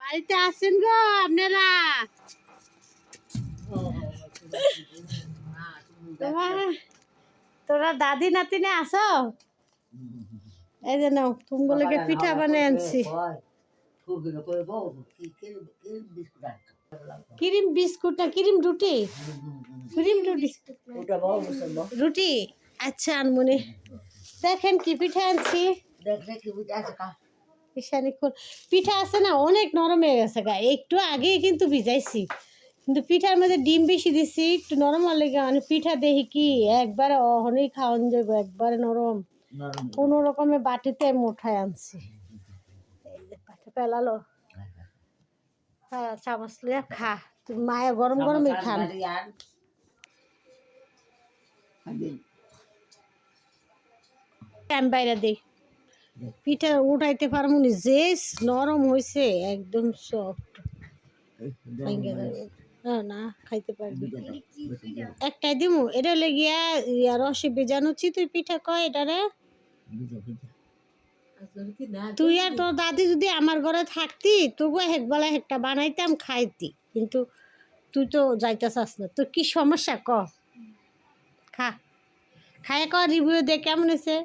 বাড়িতে আছেন গো আপনারা? তোরা দাদি নাতিনে আসো? এই যে নাও তুমি পিঠা বানিয়ে আনছি। ক্রিম বিস্কুট না ক্রিম রুটি? ক্রিম রুটি রুটি। আচ্ছা আনমনে দেখেন কি পিঠা আনছি। পিঠা আছে না অনেক নরম হয়ে গেছে গা, একটু আগে কিন্তু ভিজাইছি কিন্তু পিঠার মধ্যে ডিম বেশি দিছি একটু নরম হলে মানে পিঠা দেখি কি একবারে অহনেই খাওয়ান যাবো, একবারে নরম। কোনো রকমে বাটিতে মোঠায় আনছি। এই যে পাঠা পেলালো, হ্যাঁ চামচ লিয়া খা, তুমি মায়ে গরম গরমই খান। আমি বাইরে দিই পিঠা উঠাইতে পারবো না, যে নরম হয়েছে একদম সফট। না খাইতে পারবি একটাই দিমু। এটা লেগিয়া রসে বেজানো চিতই পিঠা কয় এটারে। তুই আর তোর দাদি যদি আমার ঘরে থাকতি তবু একবেলা একটা বানাইতাম খাইতি, কিন্তু তুই তো যাইতে চাস না। তোর কি সমস্যা ক? খা খাই ক রিভিউ দে কেমন হয়েছে।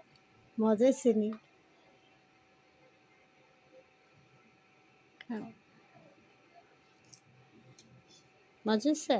মজা হয়েছে নি? মজা হয়েছে?